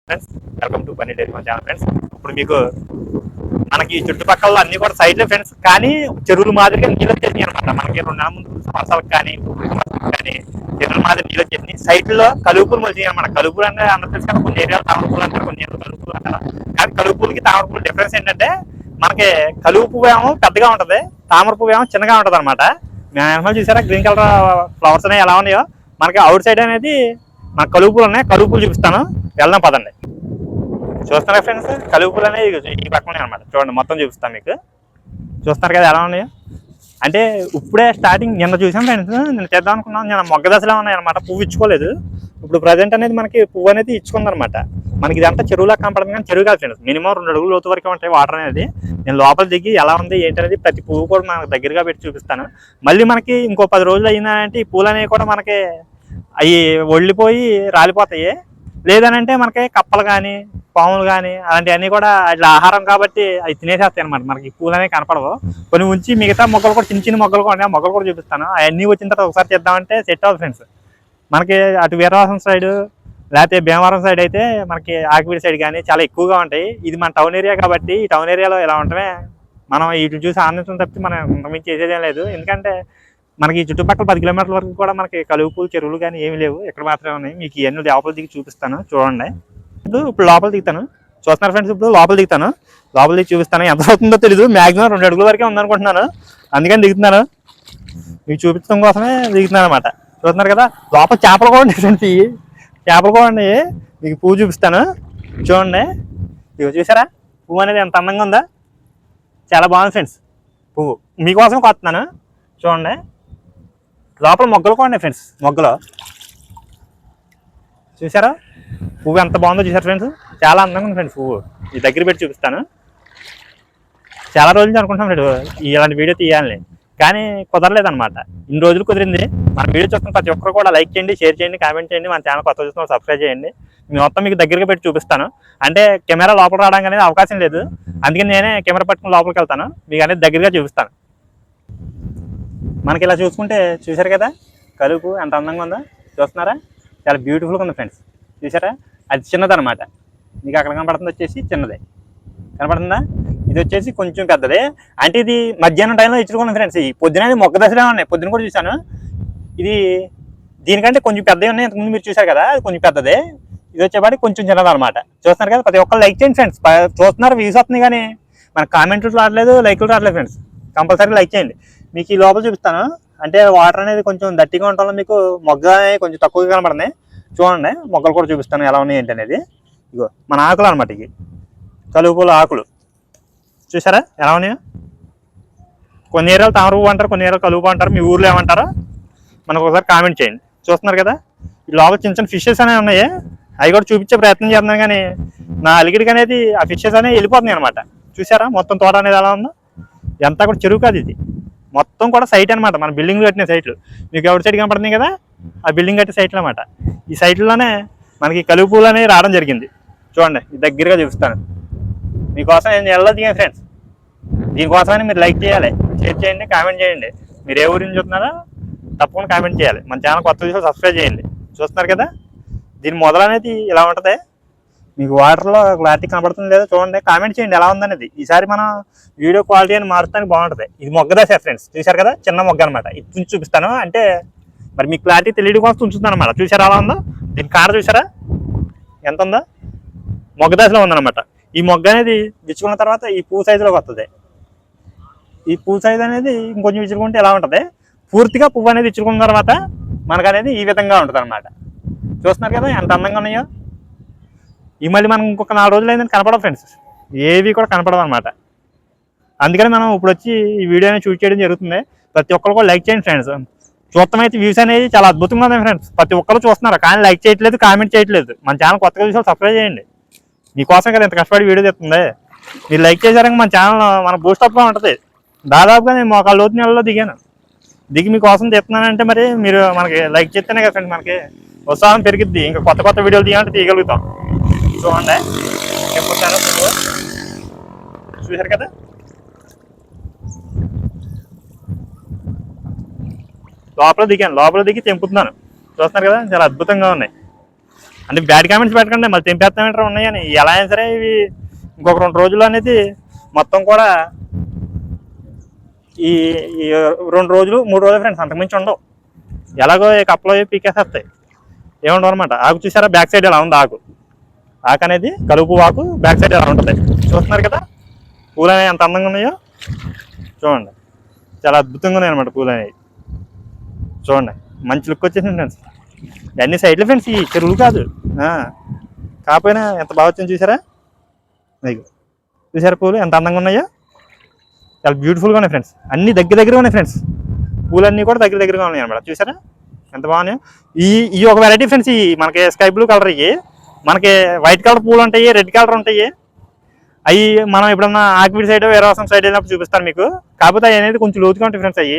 Friends welcome to Bunny diary మా channel friends. ఇప్పుడు మీకు మనకి చుట్టుపక్కల అన్ని కూడా సైడ్లే ఫ్రెండ్స్, కానీ చెరువుల మాదిరిగా నీళ్ళు వచ్చేసినాయి అనమాట. మనకి 2 నెలల ముందు వర్షాలకు కానీ కానీ చెరువుల మాదిరి నీళ్ళు వచ్చేసినాయి. సైడ్లో కలుపులు మొలిచినాయి అనమాట. కలుపులు అంటే అందరూ తెలుసు కదా, కొన్ని ఏరియాలు తామరపూలు అంటారు, కొన్ని ఏరియాలు కలుపులు అంటారు. కానీ కలుపులకి తామరపూలు డిఫరెన్స్ ఏంటంటే, మనకి కలుపు పువ్వు ఏమో పెద్దగా ఉంటుంది, తామర పువ్వు ఏమో చిన్నగా ఉంటుంది అనమాట. మేము చూసారా గ్రీన్ కలర్ ఫ్లవర్స్ అనేవి ఎలా ఉన్నాయో, మనకి అవుట్ సైడ్ అనేది మన కలుపులు ఉన్నాయి. కలుపులు చూపిస్తాను, వెళ్దాం పదండి. చూస్తున్నారా ఫ్రెండ్స్, కలుపులు అనేవి ఈ పక్కనే అనమాట. చూడండి మొత్తం చూపిస్తాను మీకు. చూస్తున్నారు కదా ఎలా ఉన్నాయో. అంటే ఇప్పుడే స్టార్టింగ్, నిన్న చూసాం ఫ్రెండ్స్, నిన్న చేద్దాం అనుకున్నాం. నేను మొగ్గ దశలో ఉన్నాయి అనమాట, పువ్వు ఇచ్చుకోలేదు. ఇప్పుడు ప్రజెంట్ అనేది మనకి పువ్వు అనేది ఇచ్చుకుందనమాట. మనకి ఇదంతా చెరువులా కనపడుతుంది, కానీ చెరువు కాదు ఫ్రెండ్స్. మినిమం 2 అడుగుల లోతు వరకు ఉంటాయి వాటర్ అనేది. నేను లోపల దిగి ఎలా ఉంది ఏంటనేది ప్రతి పువ్వు కూడా మనకు దగ్గరగా పెట్టి చూపిస్తాను. మళ్ళీ మనకి ఇంకో 10 రోజులు అయిందంటే ఈ పూలు అనేవి కూడా మనకి అవి ఒళ్ళిపోయి రాలిపోతాయి. లేదనంటే మనకి కప్పలు కానీ పాములు కానీ అలాంటివన్నీ కూడా అట్లా ఆహారం కాబట్టి అవి తినేసేస్తాయి అనమాట. మనకి పూలు అనేవి కనపడవు. కొన్ని ఉంచి మిగతా మొక్కలు కూడా చిన్న చిన్న మొక్కలు కూడా మొక్కలు కూడా చూపిస్తాను. అవన్నీ వచ్చిన తర్వాత ఒకసారి చేద్దామంటే సెట్ అవ్వదు ఫ్రెండ్స్. మనకి అటు వీరవాసం సైడ్ లేకపోతే భీమవరం సైడ్ అయితే మనకి ఆకివీడి సైడ్ కానీ చాలా ఎక్కువగా ఉంటాయి. ఇది మన టౌన్ ఏరియా కాబట్టి ఈ టౌన్ ఏరియాలో ఇలా ఉండటమే మనం వీటిని చూసి ఆనందించడం తప్పితే మనం మీకు చేసేదేం లేదు. ఎందుకంటే మనకి చుట్టుపక్కల 10 కిలోమీటర్ల వరకు కూడా మనకి కలుపులు చెరువులు కానీ ఏమి లేవు, ఇక్కడ మాత్రమే ఉన్నాయి. మీకు ఇవన్నీ లోపల దిగి చూపిస్తాను చూడండి. ఇప్పుడు లోపల దిగుతాను. చూస్తున్నారు ఫ్రెండ్స్, ఇప్పుడు లోపల దిగుతాను. లోపల దిగి చూపిస్తాను. ఎంత అవుతుందో తెలీదు, మ్యాక్సిమం 2 అడుగుల వరకే ఉందనుకుంటున్నాను. అందుకని దిగుతున్నాను, మీకు చూపించడం కోసమే దిగుతున్నాను అనమాట. చూస్తున్నారు కదా, లోపల చేపలు కూడా ఉన్నాయి ఫ్రెండ్స్. చేపలు కూడా ఉన్నాయి. మీకు పువ్వు చూపిస్తాను చూడండి. ఇవి చూసారా, పువ్వు అనేది ఎంత అందంగా ఉందా, చాలా బాగుంది ఫ్రెండ్స్. పువ్వు మీకోసం కొస్తున్నాను చూడండి. లోపల మొగ్గలు కూడా ఉన్నాయి ఫ్రెండ్స్. మొగ్గలు చూసారా, పువ్వు ఎంత బాగుందో చూసారు ఫ్రెండ్స్. చాలా అందంగా ఉంది ఫ్రెండ్స్ పువ్వు. ఈ దగ్గర పెట్టి చూపిస్తాను. చాలా రోజుల నుంచి అనుకుంటున్నాం ఫ్రెండ్స్ ఇలాంటి వీడియో తీయాలని, కానీ కుదరలేదు అనమాట. ఇన్ని రోజులు కుదిరింది. మన వీడియో చూస్తున్న ప్రతి ఒక్కరు కూడా లైక్ చేయండి, షేర్ చేయండి, కామెంట్ చేయండి. మన ఛానల్ కొత్త చూస్తున్న సబ్స్క్రైబ్ చేయండి. మీ మొత్తం మీకు దగ్గరగా పెట్టి చూపిస్తాను. అంటే కెమెరా లోపల రావడానికి అనేది అవకాశం లేదు, అందుకని నేనే కెమెరా పట్టుకుని లోపలికి వెళ్తాను, మీకు అనేది దగ్గరగా చూపిస్తాను. మనకి ఇలా చూసుకుంటే చూసారు కదా, కలుపు ఎంత అందంగా ఉందో చూస్తున్నారా, చాలా బ్యూటిఫుల్గా ఉంది ఫ్రెండ్స్. చూసారా, అది చిన్నదనమాట. మీకు అక్కడ కనపడుతుంది వచ్చేసి చిన్నదే కనపడుతుందా, ఇది వచ్చేసి కొంచెం పెద్దదే. అంటే ఇది మధ్యాహ్నం టైంలో ఇచ్చుకున్నాను ఫ్రెండ్స్. ఈ పొద్దున మొగ్గ దశలో ఉన్నాయి, పొద్దున కూడా చూశాను. ఇది దీనికంటే కొంచెం పెద్దవి ఉన్నాయి, ఇంతకుముందు మీరు చూసారు కదా, అది కొంచెం పెద్దదే. ఇది వచ్చేపాటి కొంచెం చిన్నదనమాట. చూస్తున్నారు కదా, ప్రతి ఒక్కరు లైక్ చేయండి ఫ్రెండ్స్. చూస్తున్నారు, వ్యూస్ వస్తుంది కానీ మన కామెంట్లు రావట్లేదు, లైకులు రావట్లేదు ఫ్రెండ్స్. కంపల్సరీ లైక్ చేయండి. మీకు ఈ లోపల చూపిస్తాను. అంటే వాటర్ అనేది కొంచెం దట్టిగా ఉండటంలో మీకు మొగ్గ కొంచెం తక్కువగా కనపడుతున్నాయి. చూడండి, మొగ్గలు కూడా చూపిస్తాను ఎలా ఉన్నాయి ఏంటి అనేది. ఇగో మన ఆకులు అనమాట, ఇవి కలుపుల ఆకులు. చూసారా ఎలా ఉన్నాయో. కొన్ని ఏరియాలు తామర పువ్వు అంటారు, కొన్ని ఏరియాలు కలుపు అంటారు. మీ ఊర్లో ఏమంటారో మనకు ఒకసారి కామెంట్ చేయండి. చూస్తున్నారు కదా, ఈ లోపల చిన్న చిన్న ఫిషెస్ అనేవి ఉన్నాయి. అవి కూడా చూపించే ప్రయత్నం చేస్తున్నాను, కానీ నా అలిగిడికి అనేది ఆ ఫిషెస్ అనేవి వెళ్ళిపోతున్నాయి అనమాట. చూసారా మొత్తం తోట అనేది ఎలా ఉందో. ఎంత కూడా చెరువు కాదు, ఇది మొత్తం కూడా సైట్ అనమాట. మన బిల్డింగ్లు కట్టిన సైట్లు మీకు ఎవరి సైడ్ కనపడుతుంది కదా, ఆ బిల్డింగ్ కట్టిన సైట్లు అనమాట. ఈ సైట్లోనే మనకి కలుపు పూలు అనేవి రావడం జరిగింది. చూడండి, దగ్గరగా చూపిస్తాను మీకోసం. నేను వెళ్ళదు కానీ ఫ్రెండ్స్, దీనికోసమని మీరు లైక్ చేయాలి, షేర్ చేయండి, కామెంట్ చేయండి. మీరు ఏ ఊరి నుంచి చూస్తున్నారో తప్పకుండా కామెంట్ చేయాలి. మన ఛానల్ కొత్త చూసి సబ్స్క్రైబ్ చేయండి. చూస్తున్నారు కదా, దీని మొదలు అనేది ఇలా ఉంటుంది. మీకు వాటర్లో క్లారిటీ కనబడుతుంది లేదా చూడండి, కామెంట్ చేయండి ఎలా ఉందనేది. ఈసారి మనం వీడియో క్వాలిటీ అని మారుతానికి బాగుంటుంది. ఇది మొగ్గ దశ ఫ్రెండ్స్. చూసారు కదా, చిన్న మొగ్గ అనమాట. ఇది తుంచి చూపిస్తాను, అంటే మరి మీకు క్లారిటీ తెలియడం కోసం తుంచుతుంది అనమాట. చూసారా ఎలా ఉందో, దీని కాడ చూసారా ఎంత ఉందో, మొగ్గ దశలో ఉందన్నమాట. ఈ మొగ్గ అనేది విచ్చుకున్న తర్వాత ఈ పువ్వు సైజులోకి వస్తుంది. ఈ పువ్వు సైజు అనేది ఇంకొంచెం విచ్చుకుంటే ఎలా ఉంటుంది, పూర్తిగా పువ్వు అనేది ఇచ్చుకున్న తర్వాత మనకు అనేది ఈ విధంగా ఉంటుంది అనమాట. చూస్తున్నారు కదా ఎంత అందంగా ఉన్నాయో. ఈ మళ్ళీ మనం ఇంకొక 4 రోజులు అయిందని కనపడవు ఫ్రెండ్స్, ఏవి కూడా కనపడవు అనమాట. అందుకని మనం ఇప్పుడు వచ్చి ఈ వీడియోని షూట్ చేయడం జరుగుతుంది. ప్రతి ఒక్కరు కూడా లైక్ చేయండి ఫ్రెండ్స్. చూస్తాం అయితే వ్యూస్ అనేది చాలా అద్భుతంగా ఉంది ఫ్రెండ్స్. ప్రతి ఒక్కరు చూస్తున్నారు, కానీ లైక్ చేయట్లేదు, కామెంట్ చేయట్లేదు. మన ఛానల్ కొత్తగా చూసి సబ్స్క్రైబ్ చేయండి. మీకోసం కదా ఇంత కష్టపడి వీడియో తెస్తుంది. మీరు లైక్ చేశారని మన ఛానల్ మన బూస్టప్గా ఉంటుంది. దాదాపుగా నేను మోకాళ్ళ లోతు నెలలో దిగి మీకోసం చెప్తున్నానంటే మరి మీరు మనకి లైక్ చేస్తేనే కదా ఫ్రెండ్స్ మనకి ఉత్సాహం పెరిగిద్ది. ఇంకా కొత్త కొత్త వీడియోలు తీయాలంటే తీయగలుగుతాం. చూడండి, చెప్పుతాను. చూసారు కదా, లోపల దిగాను, లోపల దిగి తెంపుతున్నాను. చూస్తున్నారు కదా, చాలా అద్భుతంగా ఉన్నాయి. అంటే బ్యాడ్ కామెంట్స్ పెట్టకండి, మళ్ళీ తెంపేస్తామంటారు ఉన్నాయని. ఎలా అయినా సరే ఇవి ఇంకొక 2 రోజులు అనేది మొత్తం కూడా ఈ 2 రోజులు 3 రోజులు ఫ్రెండ్స్, అంతకుమించి ఉండవు. ఎలాగో కప్పలో పీకేసేస్తాయి, ఏముండవు అనమాట. ఆకు చూసారా బ్యాక్ సైడ్ ఎలా ఉంది, ఆకు అనేది కలుపు ఆకు బ్యాక్ సైడ్ ఎలా ఉంటుంది చూస్తున్నారు కదా. పూలు అనేవి ఎంత అందంగా ఉన్నాయో చూడండి, చాలా అద్భుతంగా ఉన్నాయి అనమాట పూలు అనేవి. చూడండి మంచి లుక్ వచ్చేసింది ఫ్రెండ్స్. అన్ని సైడ్లు ఫ్రెండ్స్, ఈ చెరువులు కాదు. కాకపోయినా ఎంత బాగా వచ్చింది చూసారా. చూసారా పూలు ఎంత అందంగా ఉన్నాయో, చాలా బ్యూటిఫుల్గా ఉన్నాయి ఫ్రెండ్స్. అన్ని దగ్గరగా ఉన్నాయి ఫ్రెండ్స్, పూలన్నీ కూడా దగ్గరగా ఉన్నాయి అనమాట. చూసారా ఎంత బాగున్నాయో. ఈ ఒక వెరైటీ ఫ్రెండ్స్, ఈ మనకి స్కై బ్లూ కలర్, ఇవి మనకి వైట్ కలర్ పూలు ఉంటాయి, రెడ్ కలర్ ఉంటాయి. అవి మనం ఎప్పుడన్నా ఆకివీడి సైడ్ వీరవాసం సైడ్ వెళ్ళినప్పుడు చూపిస్తాను మీకు. కాకపోతే అవి అనేది కొంచెం లోతుగా ఉంటాయి ఫ్రెండ్స్, అవి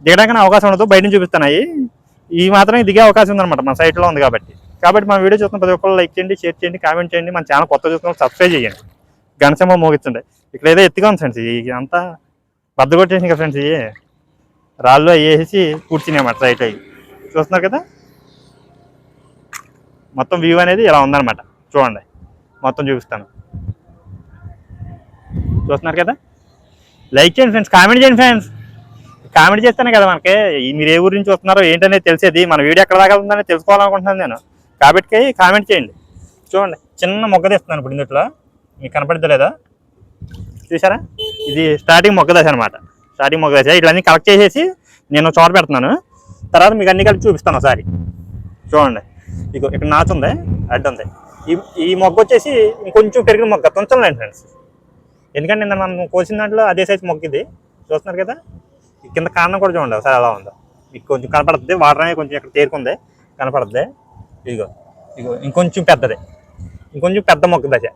దిగడానికి అవకాశం ఉండదు, బయట నుంచి చూపిస్తాను. అవి ఈ మాత్రమే దిగే అవకాశం ఉందన్నమాట మన సైట్లో ఉంది కాబట్టి. మన వీడియో చూస్తున్న ప్రతి ఒక్కరు లైక్ చేయండి, షేర్ చేయండి, కామెంట్ చేయండి. మన ఛానల్ కొత్త చూస్తున్న సబ్స్క్రైబ్ చేయండి, గణసంబ మోగించండి. ఇక్కడ ఏదో ఎత్తుగా ఉంది ఫ్రెండ్స్, ఇది అంతా బద్ద కొట్టేసింది కదా ఫ్రెండ్స్. ఇవి రాళ్ళు వేసేసి కూర్చున్నాయి అన్నమాట సైట్. అవి చూస్తున్నారు కదా, మొత్తం వ్యూ అనేది ఇలా ఉందన్నమాట. చూడండి మొత్తం చూపిస్తాను, చూస్తున్నారు కదా. లైక్ చేయండి ఫ్రెండ్స్, కామెంట్ చేయండి ఫ్రెండ్స్. కామెంట్ చేస్తేనే కదా మనకి మీరు ఏ ఊరి నుంచి వస్తున్నారో ఏంటనేది తెలిసేది. మన వీడియో ఎక్కడ దాకా ఉందని తెలుసుకోవాలనుకుంటున్నాను నేను, కాబట్టి కామెంట్ చేయండి. చూడండి చిన్న మొగ్గ తీస్తున్నాను ఇప్పుడు, ఇందులో మీకు కనపడలేదా చూసారా. ఇది స్టార్టింగ్ మొగ్గ దశ అనమాట, స్టార్టింగ్ మొగ్గ దశ. ఇట్లన్నీ కలెక్ట్ చేసేసి నేను చోట పెడుతున్నాను, తర్వాత మీకు అన్ని కలిపి చూపిస్తాను ఒకసారి. చూడండి ఇక ఇక్కడ నాచు ఉంది, అడ్డు ఉంది. ఈ మొగ్గ వచ్చేసి ఇంకొంచెం పెరిగిన మొగ్గ, తుంచంలేండి ఫ్రెండ్స్. ఎందుకంటే నేను మనం కోసిన దాంట్లో అదే సైజ్ మొగ్గ ఇది. చూస్తున్నారు కదా, కింద కారణం కూడా చూడండి ఒకసారి ఎలా ఉందో. మీకు కొంచెం కనపడుతుంది, వాటర్ అనేది కొంచెం ఇక్కడ తేరుకుంది కనపడుతుంది. ఇదిగో ఇంకొంచెం పెద్దది, ఇంకొంచెం పెద్ద మొక్క దశ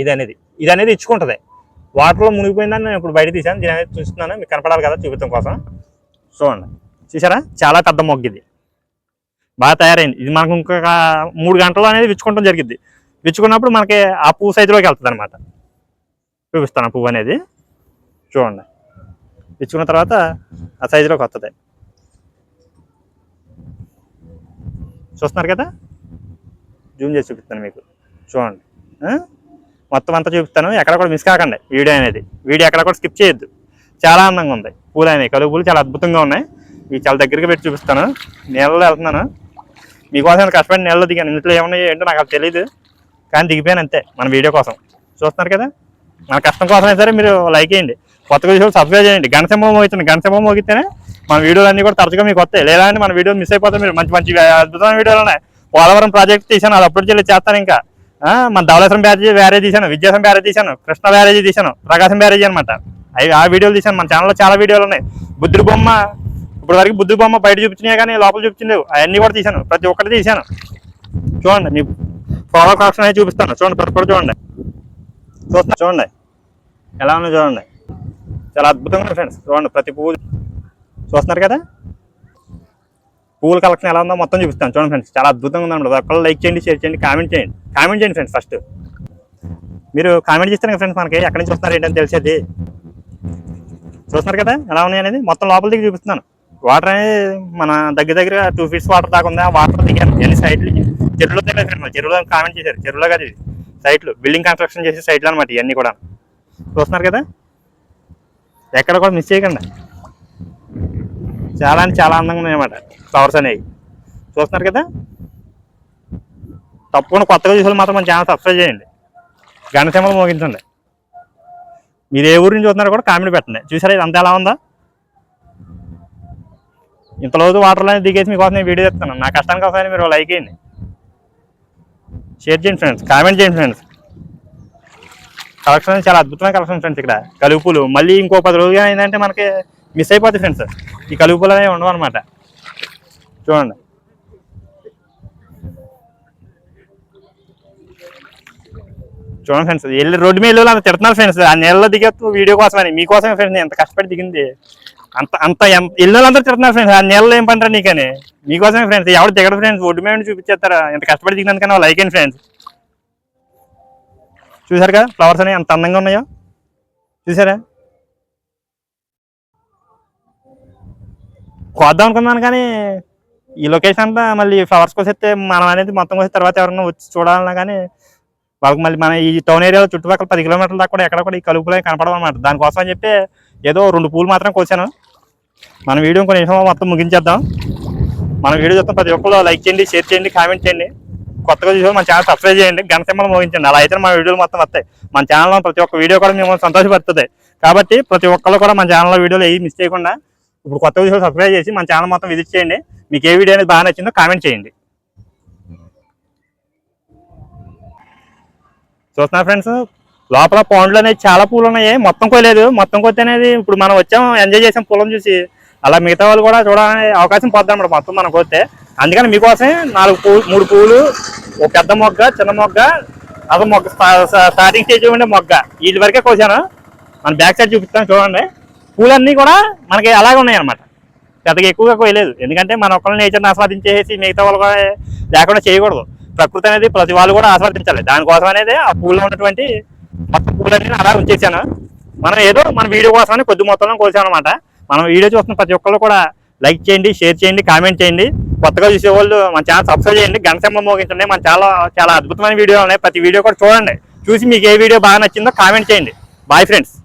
ఇది అనేది ఇచ్చుకుంటుంది. వాటర్లో మునిగిపోయిందని నేను ఇప్పుడు బయట తీసాను, దీని అనేది చూస్తున్నాను, మీకు కనపడాలి కదా చూపించడం కోసం. చూడండి చూసారా, చాలా పెద్ద మొగ్గ ఇది, బాగా తయారైంది. ఇది మనకు ఇంకొక 3 గంటలు అనేది విచ్చుకోవడం జరిగింది. విచ్చుకున్నప్పుడు మనకి ఆ పువ్వు సైజులోకి వెళ్తుంది అనమాట. చూపిస్తాను పువ్వు అనేది. చూడండి విచ్చుకున్న తర్వాత ఆ సైజులోకి వస్తుంది. చూస్తున్నారు కదా, జూమ్ చేసి చూపిస్తాను మీకు. చూడండి మొత్తం అంతా చూపిస్తాను, ఎక్కడ కూడా మిస్ కాకండి వీడియో ఎక్కడ కూడా స్కిప్ చేయొద్దు. చాలా అందంగా ఉంది పూలు అనేవి, కలుపు పూలు చాలా అద్భుతంగా ఉన్నాయి. ఇవి చాలా దగ్గరగా పెట్టి చూపిస్తాను. నీళ్ళలో వెళ్తున్నాను మీకోసం, కష్టపడి నీళ్ళలో దిగాను. ఇంట్లో ఏమన్నాయో ఏంటో నాకు అది తెలియదు, కానీ దిగిపోయాను అంతే మన వీడియో కోసం. చూస్తున్నారు కదా, మన కష్టం కోసమే సరే మీరు లైక్ చేయండి, కొత్తగా చూసి సబ్స్క్రైబ్ చేయండి. గణసంబం మోగిస్తుంది, గణసంబం మోగితేనే మన వీడియోలు అన్నీ కూడా తరచుగా మీకు వస్తాయి. లేదంటే మన వీడియోలు మిస్ అయిపోతాయి. మీరు మంచి అద్భుతమైన వీడియోలు ఉన్నాయి. పోలవరం ప్రాజెక్ట్ తీశాను, అది అప్పుడు చేస్తాను. ఇంకా మన ధవళేశ్వరం బ్యారేజ్ తీశాను, విద్యాసం బ్యారేజ్ తీశాను, కృష్ణ బ్యారేజ్ తీశాను, ప్రకాశం బ్యారేజ్ అనమాట. ఆ వీడియోలు తీశాను. మన ఛానల్లో చాలా వీడియోలు ఉన్నాయి. బుద్ధుడి బొమ్మ, ఇప్పుడు వరకు బుద్ధుడి బొమ్మ బయట చూపించినాయి కానీ లోపల చూపించలేవు, అవన్నీ కూడా తీశాను, ప్రతి ఒక్కటి తీశాను. చూడండి మీ ఫాలో కాక్షన్ అనేది చూపిస్తాను. చూడండి ప్రతి ఒక్కటి చూడండి, చూడండి ఎలా ఉన్నా చూడండి, చాలా అద్భుతంగా ఉంది ఫ్రెండ్స్. చూడండి ప్రతి పువ్వు చూస్తున్నారు కదా, పువ్వుల కలెక్షన్ ఎలా ఉందో మొత్తం చూపిస్తాను. చూడండి ఫ్రెండ్స్, చాలా అద్భుతంగా ఉందన్నమాట. ఒక్కళ్ళు లైక్ చేయండి, షేర్ చేయండి, కామెంట్ చేయండి ఫ్రెండ్స్. ఫస్ట్ మీరు కామెంట్ చేస్తారు కదా ఫ్రెండ్స్, మనకి ఎక్కడి నుంచి వస్తున్నారు ఏంటని తెలిసేది. చూస్తున్నారు కదా ఎలా ఉన్నాయి అనేది మొత్తం లోపల దిగి చూపిస్తున్నాను. వాటర్ అనేది మన దగ్గర 2 feet వాటర్ దాకా ఉంది. ఆ వాటర్ దిగాను ఎన్ని సైడ్లు, చెరువులో దిగారు ఫ్రెండ్స్. చెరువులో కామెంట్ చేశారు, చెరువులో కాదు ఇది సైట్లు, బిల్డింగ్ కన్స్ట్రక్షన్ చేసే సైట్లు అనమాట ఇవన్నీ కూడా. చూస్తున్నారు కదా, ఎక్కడ కూడా మిస్ చేయకండి. చాలా అందంగా ఉన్నాయి అన్నమాట ఫ్లవర్స్ అనేవి. చూస్తున్నారు కదా, తప్పకుండా కొత్తగా చూసిన మాత్రం మన ఛానల్ సబ్స్క్రైబ్ చేయండి, గణసంబం మోగించండి. మీరు ఏ ఊరి నుంచి చూస్తున్నారో కూడా కామెంట్ పెట్టండి. చూసారా ఇది అంతా ఎలా ఉందా. ఇంత రోజు వాటర్లో దిగేసి మీకోసం నేను వీడియో చెప్తాను. నా కష్టానికి ఒకసారి మీరు లైక్ చేయండి, షేర్ చేయండి ఫ్రెండ్స్, కామెంట్ చేయండి ఫ్రెండ్స్. కలెక్షన్ చాలా అద్భుతమైన కలెక్షన్ ఫ్రెండ్స్. ఇక్కడ కలుపులు మళ్ళీ ఇంకో 10 రోజులు ఏంటంటే మనకి మిస్ అయిపోతాయి ఫ్రెండ్స్. ఈ కలుపులు అనేవి ఉండవు అనమాట. చూడండి ఫ్రెండ్స్, రోడ్డు మీద అంత తిడుతున్నారు ఫ్రెండ్స్. ఆ నీళ్ళలో దిగేస్తూ వీడియో కోసమని, మీకోసమే ఫ్రెండ్స్ ఎంత కష్టపడి దిగింది. అంత ఇళ్ళందరూ తిడుతున్నారు ఫ్రెండ్స్, ఆ నీళ్ళలో ఏం పంటారు నీకని. మీకోసమే ఫ్రెండ్స్, ఎవరు దిగడు ఫ్రెండ్స్, ఒడ్డు మీద చూపించేస్తారా. ఎంత కష్టపడి దిగినందుకన్నా లైక్ అండి ఫ్రెండ్స్. చూసారు కదా ఫ్లవర్స్ అనేవి ఎంత అందంగా ఉన్నాయో. చూసారా, కోద్దాం అనుకున్నాను కానీ ఈ లొకేషన్ అంతా మళ్ళీ ఫ్లవర్స్ కోసేస్తే మనం అనేది మొత్తం కోసిన తర్వాత ఎవరైనా వచ్చి చూడాలన్నా కానీ వాళ్ళకి మళ్ళీ మన ఈ టౌన్ ఏరియాలో చుట్టుపక్కల 10 కిలోమీటర్ల దాకా కూడా ఎక్కడ కూడా ఈ కలుపులే కనపడమన్నమాట. దానికోసం అని చెప్పి ఏదో 2 పూలు మాత్రం కోసాను. మన వీడియో కొన్ని నిమిషం మొత్తం ముగించేద్దాం. మన వీడియో చూస్తాం, ప్రతి ఒక్కరు లైక్ చేయండి, షేర్ చేయండి, కామెంట్ చేయండి. కొత్తగా చూసి మన ఛానల్ సబ్స్క్రైబ్ చేయండి, గంట సింబల్ మోగించండి. అలా అయితే మన వీడియోలు మొత్తం వస్తాయి. మన ఛానల్లో ప్రతి ఒక్క వీడియో కూడా మేము సంతోషపడుతుంది. కాబట్టి ప్రతి ఒక్కరు కూడా మన ఛానల్లో వీడియోలు ఏవి మిస్ చేయకుండా ఇప్పుడు కొత్తగా చూసి సబ్స్క్రైబ్ చేసి మన ఛానల్ మొత్తం విజిట్ చేయండి. మీకు ఏ వీడియో అనేది బాగా నచ్చిందో కామెంట్ చేయండి. చూస్తున్నా ఫ్రెండ్స్, లోపల పౌండ్లు అనేది చాలా పూలు ఉన్నాయి. మొత్తం కోయలేదు. మొత్తం కొత్త అనేది ఇప్పుడు మనం వచ్చాం, ఎంజాయ్ చేసాం పూలను చూసి. అలా మిగతా వాళ్ళు కూడా చూడాలనే అవకాశం పోద్దాం అన్నమాట మొత్తం మనం కోస్తే. అందుకని మీకోసం 3 పూలు, ఒక పెద్ద మొగ్గ, చిన్న మొగ్గ, అసలు మొగ్గ స్టార్టింగ్ స్టేజ్ ఉండే మొగ్గ, వీటి వరకే కోసాను. మన బ్యాక్ సైడ్ చూపిస్తాను చూడండి. పూలన్నీ కూడా మనకి అలాగే ఉన్నాయి అన్నమాట. పెద్దగా ఎక్కువగా కోయలేదు. ఎందుకంటే మన ఒక్కరిని నేచర్ని ఆస్వాదించేసి మిగతా వాళ్ళు కూడా లేకుండా చేయకూడదు. ప్రకృతి అనేది ప్రతి వాళ్ళు కూడా ఆస్వాదించాలి. దానికోసం అనేది ఆ పూల్లో ఉన్నటువంటి మొత్తం పూలన్నీ అలా ఉంచేసాను. మనం ఏదో మన వీడియో కోసమని కొద్ది మొత్తంలో కోసాం అనమాట. మనం వీడియో చూస్తున్న ప్రతి ఒక్కళ్ళు కూడా లైక్ చేయండి, షేర్ చేయండి, కామెంట్ చేయండి. కొత్తగా చూసేవాళ్ళు మన ఛానల్ సబ్స్క్రైబ్ చేయండి, గంట సింబల్ మోగించండి. మన చాలా అద్భుతమైన వీడియోలు ఉన్నాయి. ప్రతి వీడియో కూడా చూడండి. చూసి మీకు ఏ వీడియో బాగా నచ్చిందో కామెంట్ చేయండి. Bye friends.